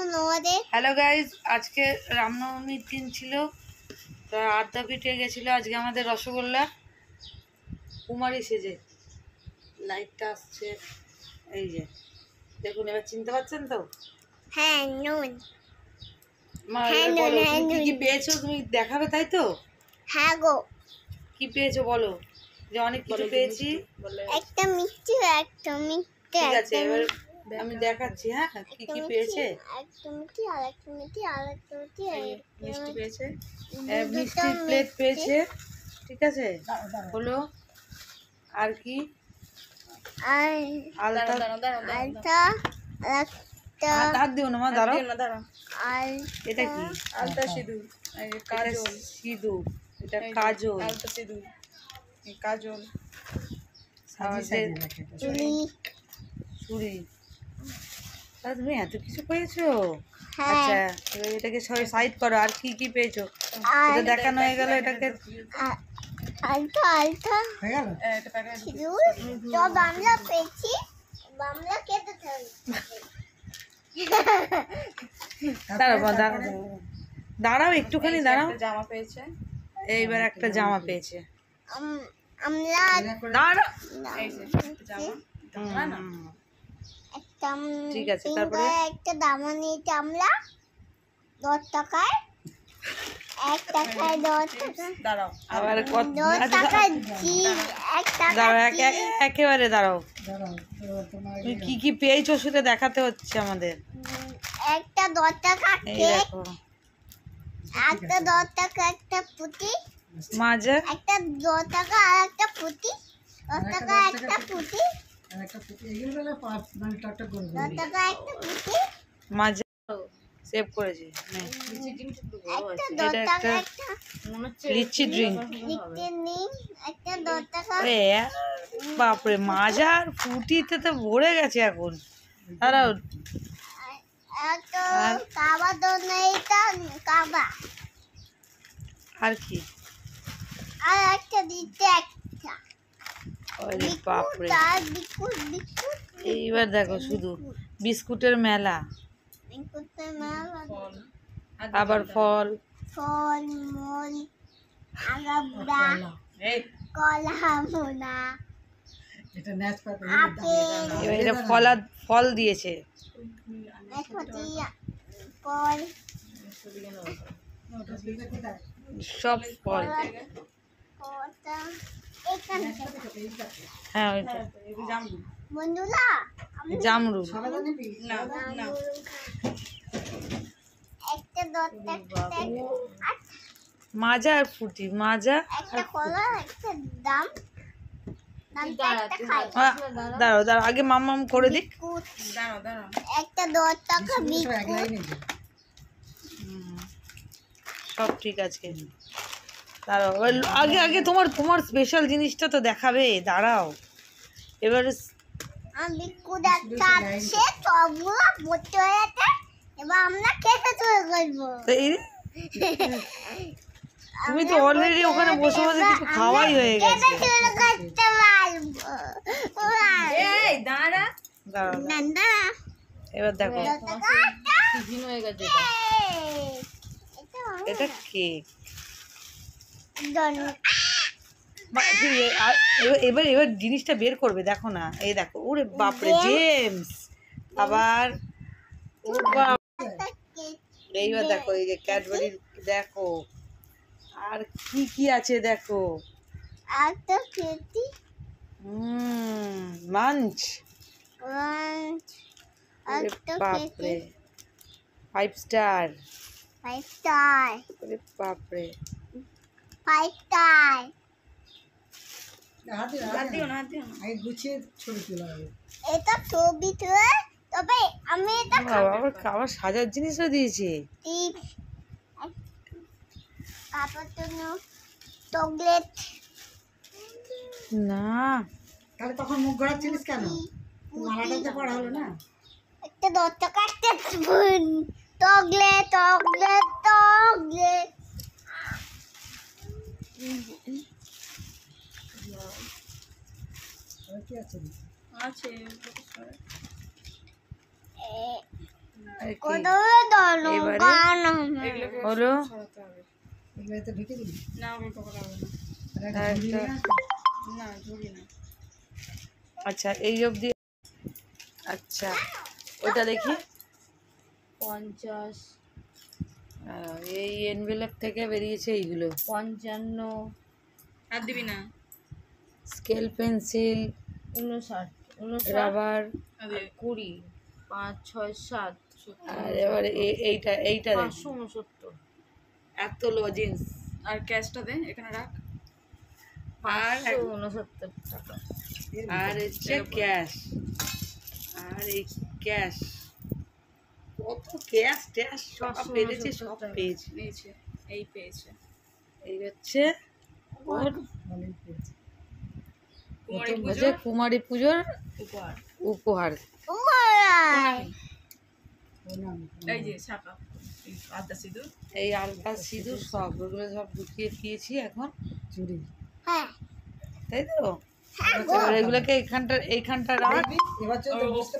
Hello guys, আজকে রামনবমীর দিন ছিল, তা আদ্যাপীঠে গেছিলো আজকে আমাদের রসগোল্লা কুমারী সেজে। লাইটটা আসছে, এই যে দেখুন, এবার চিনতে পারছেন তো? হ্যাঁ নুন। বলো তুমি কি পেয়েছো, তুমি দেখাবে তাই তো? হ্যাঁ গো, কি পেয়েছো বলো? যে অনেক কিছু পেয়েছি। একটা মিষ্টি, একটা মিষ্টি। ঠিক আছে, এবার আমি দেখাচ্ছি। হ্যাঁ, কি কি পেয়েছে? একটা মিষ্টি, আর একটা মিষ্টি, আর একটা মিষ্টি, মিষ্টি পেয়েছে, মিষ্টির প্লেট পেয়েছে। ঠিক আছে, হলো আর কি? আর আলতা। আলতা, একটা হাত দিও না মা, দাঁড়াও। আর এটা কি? আলতা সিঁদুর, কাজল। সিঁদুর, এটা কাজল। আলতা সিঁদুর, কাজল, চুড়ি। চুড়ি। তুমি এত কিছু পেয়েছো? হ্যাঁ। আচ্ছা, এবার এটাকে সবাই সাইড করো। আর কি কি পেয়েছো? এটা দেখানো হয়ে গেল। এটাকে আলতা, আলতা সিঁদুর। তো বাংলা পেয়েছি, বাংলা কেটে দাঁড়াও একটুখানি দাঁড়াও। জামা পেয়েছে। এইবার একটা জামা পেয়েছে। আমরা দাঁড়াও। এই যে জামা, একটা ঠিক আছে, তারপরে একটা দামা নিয়েছি আমরা 10 টাকায়। 1 টাকায় 10 টাকা। দাঁড়াও, আবার কত? 10 টাকা জি, 1 টাকা দাঁড়াও, জি। একেবারে দাঁড়াও। তুমি কি কি পেয়েছো সেটা দেখাতে হচ্ছে আমাদের। একটা 10 টাকা এই কেক, দেখো, একটা 10 টাকা একটা পুঁতি, মাজা। একটা 10 টাকা আর একটা পুঁতি, 10 টাকা একটা পুঁতি, 10 টাকা একটা পুঁতি, মাজা সেভ করেছি। একটা 10 এটা টাকা একটা একটা লিচি ড্রিঙ্ক। লিখতে নিন, একটা 10 টাকা। বাপরে, মাজা আর ফুটিতে তো ভরে গেছে এখন। দাঁড়াও, একটা কাবা দোনাইটা কাবা, আর কি? আর একটা দিতে একটা ওরে বাপরে, তার বিস্কুট বিস্কুট। এইবার দেখো শুধু বিস্কুটের মেলা, বিস্কুটের মেলা, আবার ফল। ফল মল, আগাবুড়া, কলা মোনা, আপেল, এবার এটা ফল দিয়েছে। নাশপাতি, ফল, সব ফল। কলা, এখানে হ্যাঁ, ওইটা বন্ধুরা জামরুল। না না, একটা 10 টাকা, মাজা আর ফুটি, মাজা। একটা কলা, একটা দাম দামটা একটা খাই। দাঁড়াও দাঁড়াও, আগে মাম করে দিক। বিস্কুট, দাঁড়াও দাঁড়াও, একটা 10 টাকা বিস্কুট, সব ঠিক আছে, দাঁড়াও। আগে আগে তোমার স্পেশাল জিনিসটা তো দেখাবে। দাঁড়াও, এবারে বিস্কুট একটা আছে, সবগুলো ভর্তি হয়ে গেছে। এবার আমরা খেতে শুরু করবো। তো তুমি তো অলরেডি ওখানে বসে বসে কিছু খাওয়াই হয়ে গেছে। খেতে শুরু করতে পারবো। এই দাঁড়া, দাঁড়াও, নান্দা এবার দেখো, 10 টাকা একটা টিফিন হয়ে গেছে। কেক। এটা কেক। ধন্যবাদ। এবার জিনিসটা বের করবে, দেখো না। এই দেখো, ওরে বাপরে, জেমস আবার। ও বাপ, এইবার দেখো, এই যে ক্যাডবেরি দেখো, আর কি কি আছে দেখো। একটা খেতে মাঞ্চ। একটা খেতে বাপরে, 5 স্টার। 5 স্টার, ওরে বাপরে, 5 স্টার। হাত দিও না, হাত দিও না। এটা ছবি তুলে, তবে আমি এটা আবার সাজার জিনিসও দিয়েছে। টিপস, কাপড় জন্য চকলেট। না, তাহলে তখন মুখ ঘোরাচ্ছিলিস কেন? মালাটা তো পড়া হলো না। একটা 10 টাকা একটা স্পুন, চকলেট চকলেট চকলেট। আর কি আছে? আছে আর কি কোথাও দলো এবারে গান এগুলোকে হলো সরাতে হবে। এগুলো এতে ঢুকে দিবি না ওগুলো করা হবে না। আর একটা ঝুড়ি নিয়ে আসবি। না ঝুড়ি না। আচ্ছা এই অবধি। আচ্ছা ওটা দেখি 50, এই এনভেলপ থেকে বেরিয়েছে এইগুলো 55, হাত দিবি না। স্কেল পেন্সিল 59, 59, রাবার 20, 5, 6, 7, আর এবারে এইটা এইটা দেখ 569 এত লজেন্স আর ক্যাশটা দে এখানে রাখ। আর 569 টাকা। আর হচ্ছে ক্যাশ আর এই ক্যাশ কত ক্যাশ ট্যাশ সব পেয়েছে সব পেয়েছে নিয়েছে এই পেয়েছে। এই হচ্ছে ওর ভালোই পেয়েছে। কুমারী হচ্ছে কুমারী পুজোর উপহার। উপহার প্রণাম। এই যে শাখা আদা সিঁদুর। এই আলতা সিঁদুর সব ওগুলো সব ঢুকিয়ে দিয়েছি এখন চুড়ি হ্যাঁ তাই তো এবার এগুলোকে এইখানটা রাখ দেখবি এবার চল তো বুঝতে